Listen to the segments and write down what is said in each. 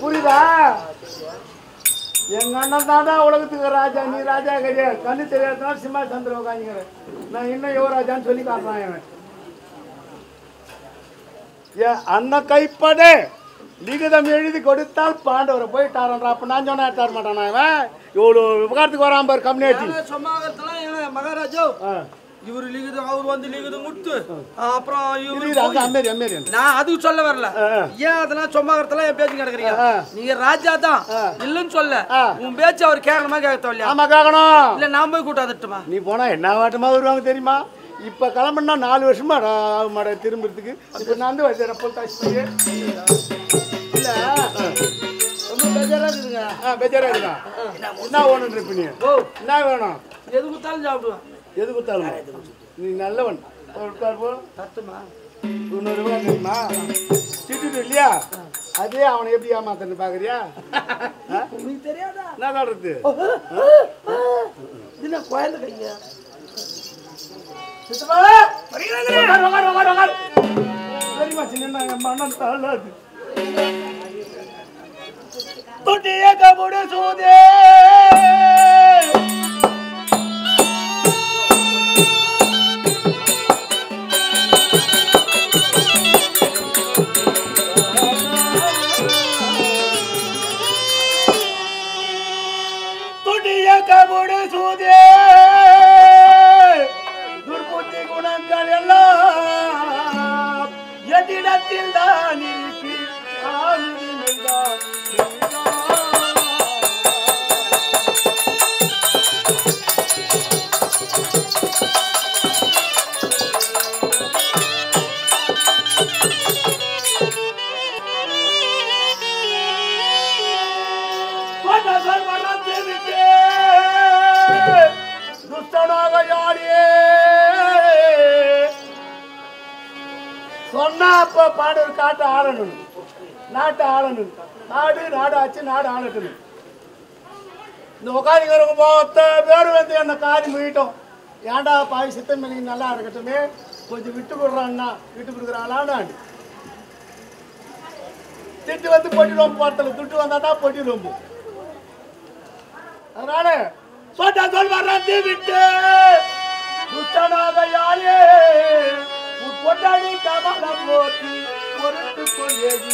புரியுதா? எங்க அண்ணன் தாண்டா உலகத்துக்கு ராஜா, நீ ராஜா கிடையாது. கண்ணு தெரியாதனால சிம்மா சந்திர உட்காந்துக்கிறேன். நான் இன்னும் யுவராஜான்னு சொல்லி காட்டுறான். என் அண்ணன் கைப்படே லிகிதம் எழுதி கொடுத்தால் பாண்டவரை போயிட்டாரன்றா. அப்ப நான் சொன்னா தர மாட்டானா? இவன் இவ்வளோ விவகாரத்துக்கு வராம பாரு கம்யூனிட்டி மகாராஜா. இவரு லிகிதம், அவர் வந்து லிகிதம் முட்டு. அப்புறம் நான் அதுக்கு சொல்ல வரல. ஏன் அதெல்லாம் சொம்மாகறதெல்லாம் என் பேச்சு கிடக்குறீங்க? நீங்க ராஜா தான் இல்லன்னு சொல்ல, உன் பேச்சு அவர் கேட்கணுமா கேட்க இல்லையா? ஆமா கேட்கணும். இல்ல நான் போய் கூட்டாதுட்டுமா? நீ போனா என்ன வாட்டமா வருவாங்க தெரியுமா? இப்ப கிளம்புனா 4 வருஷமா மாட திரும்புறதுக்கு. இப்ப நான் வந்து வச்சேன் இல்ல ரொம்ப பெஜாரா இருக்குங்க. பெஜாரா இருக்கா? என்ன வேணும் இருப்ப நீ? என்ன வேணும்? எது கொடுத்தாலும் சாப்பிடுவேன். எது கொடுத்தாலும் நீ நல்லவன். தத்துமா 200 ரூபாய் தெரியுமா? திட்டு இல்லையா? அதே அவனை எப்படி ஏமாத்தன்னு பாக்குறியா? உங்களுக்கு தெரியாதா? என்ன காட்டுறது? இது குழந்தை கைங்க தெரியுமா? சின்ன மனம் தாளாது தொட்டிய கபுடு சூதே கபுடு சூதே துர்புத்தி குணங்கள் எல்லாம் எதிடத்தில் தான் துஷ்டனாக யாரே சொன்னா அப்ப பாடல் காட்டு ஆளணும், நாட்டை ஆளணும். நாடு ஆச்சு, நாடு ஆளட்டும். இந்த உட்காந்துக்கிறவங்க மொத்த பேரும் வந்து என்ன காரி முழிட்டோம். ஏன்டா பாய் சித்தம் பண்ணி நல்லா இருக்கட்டுமே, கொஞ்சம் விட்டு கொடுறான்னா விட்டு கொடுக்குறாளான்னு திட்டு வந்து பொட்டிடுவோம். போட்டல துட்டு வந்தா தான் பொட்டிடுவோம். அதனால சொன்ன சொல்வாரத்தி விட்டு துஷ்டனாக யாரே பொட்டாடி கமலம் போட்டி பொறுத்து கொள்ளேதி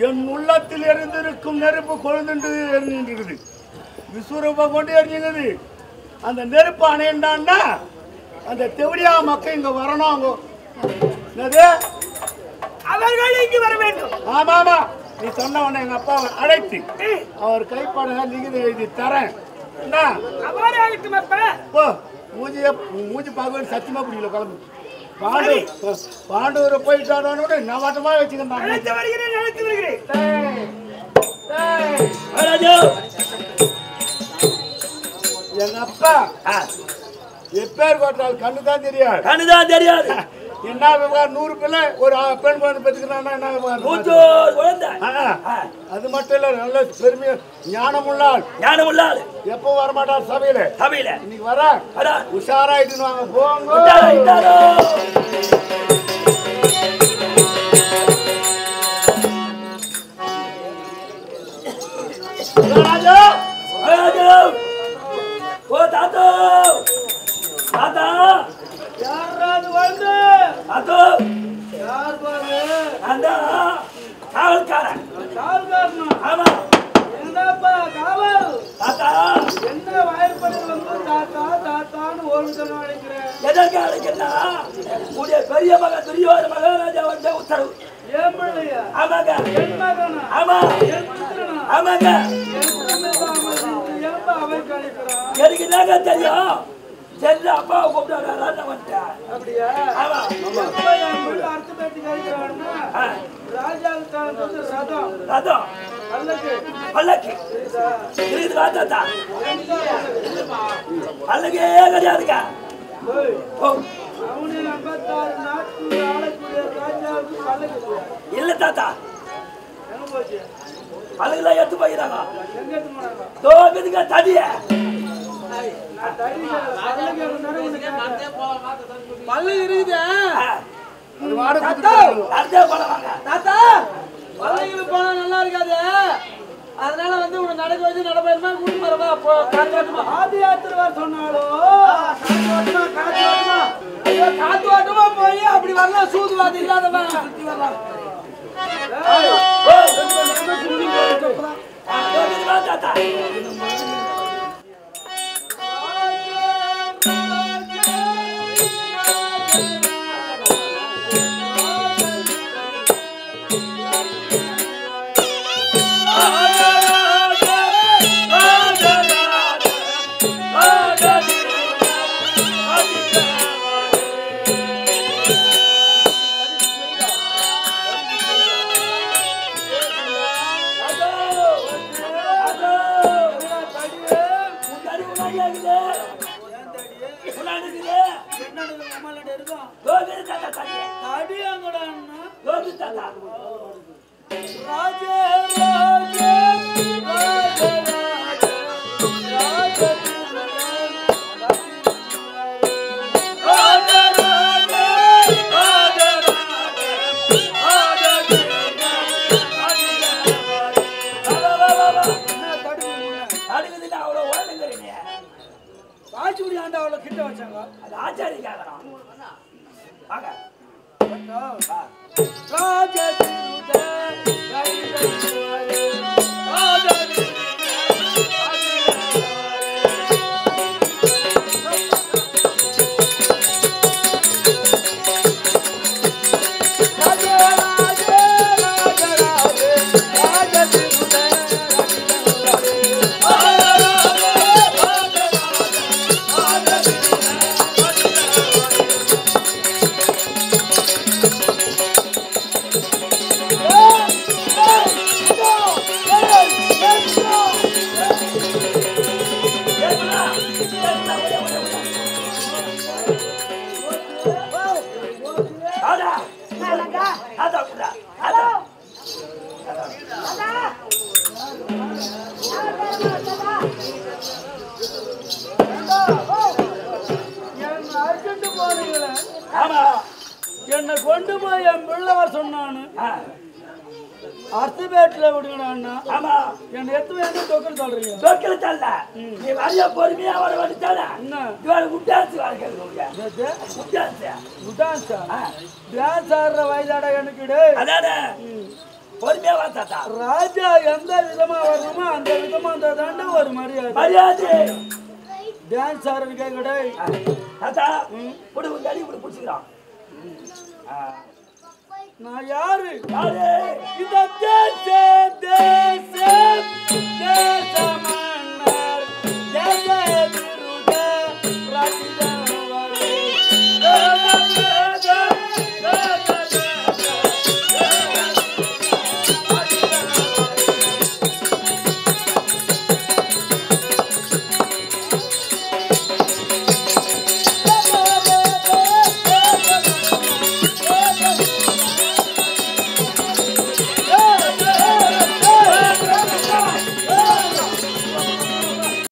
என் உள்ளத்தில் இருந்திருக்கும் நெருப்பு கொழுந்து எரிஞ்சிருக்குது. விஸ்வரூபம் கொண்டு எரிஞ்சுங்குது. அந்த நெருப்பு அணையண்டான்னா அந்த தெவடியா மக்கள் இங்க வரணும். அவங்க அவர்கள் இங்கு வர வேண்டும். ஆமா ஆமா, நீ சொன்ன உடனே எங்க அப்பாவை அழைத்து அவர் கைப்பாட லிகிதம் எழுதி தரேன். மூஞ்சி பார்க்க சத்தியமா பிடிக்கல. கிளம்பு. பாண்டூரை போயிட்டானோட நவாட்டமா வச்சுக்கிட்டான். அப்பா எப்பேர் போட்டால் கண்ணு தான் தெரியாது. கண்ணுதான் தெரியாது. என்ன விவகாரம் 100 பிள்ளை ஒரு பெண் குழந்தை பெற்றுக்கிறான்னா என்ன விவகாரம்? குழந்தை. அது மட்டும் இல்ல, நல்ல பெருமையா ஞானமுள்ளாள். ஞானமுள்ளாள் எப்போ வரமாட்டார் சபையில. சபையில இன்னைக்கு வர உஷாராயிட்டு வாங்க போங்க. ராஜா ஓ தாத்தா தாத்தா யாராவது வந்து தாத்தா யார் பாரு அந்த காவல்காரன். காவல்காரனா? ஆமா. என்னப்பா காவல்? தாத்தா என்ன வாய்ப்படி வந்து தாத்தா தாத்தான்னு ஓடுதல் அழைக்கிறேன். எதற்கு அழைக்கிறா? உடைய பெரிய மகன் துரியோதன மகாராஜா வந்த உத்தரவு. ஏன் பிள்ளையா? ஆமாங்க. என் மகனா? ஆமா. என் புத்திரனா? ஆமாங்க. ஏன்பா அவை கழிக்கிறான்? எனக்கு என்னங்க தெரியும்? சென்று அப்பாவை கூப்பிட்டு வந்துட்டேன். அப்படியா? ஆமா. எப்ப என் பிள்ளை அர்த்த பேட்டி கழிக்கிறான்னா ராஜாவுக்கு வந்து ரதம் ரதம் பல்லக்கு பல்லக்கு இருக்குது தாத்தா. பல்லக்கே கிடையாதுங்க. ஓ அவனு 56 நாட்கள் ஆளக்கூடிய ராஜாவுக்கு பல்லக்கு இல்ல தாத்தா. எங்க போச்சு? பல்லக்குலாம் எடுத்து போயிடாங்க. எங்க எடுத்து போனாங்க? தோக்குதுங்க தடிய. நான் தடி பல்லு இருக்குது. தாத்தா பல்லுக்கு போனா நல்லா இருக்காது. அதனால வந்து உனக்கு நடக்க வச்சு நடப்பயமா கூட்டு வரவா காத்து யாத்திரை சொன்னாலும் காத்து ஓட்டமா போய் அப்படி வரலாம். சூது வாதி இல்லாதவன் சுத்தி வரலாம். தாத்தா கிட்ட வச்சாங்க. அது ஆச்சாரி கேட்கணும். வாங்க என்னை கொண்டு போய் என் பிள்ளைவர் சொன்னான்னு அர்த்தபேட்டில் விடுங்கண்ணா. என்ன எத்தனை எந்த தொக்கல் சொல்றீங்க? தொக்கல் தள்ள நீ வரைய பொறுமையா வர வந்துட்டானா என்ன குட்டான்ஸ் டான்ஸ் ஆடுற வயதாடா எனக்கு. அதானே பொறுமையா வாத்தாத்தா. ராஜா எந்த விதமா வரணுமோ அந்த விதமா அந்த தாண்ட ஒரு மரியாதை மரியாதை. டான்ஸ் ஆடுறது கேட்கடே தாத்தா புடி ஒரு அடி புடி புடிச்சுக்கிறான். நான் யாரு? யாரு? இந்த டான்ஸ்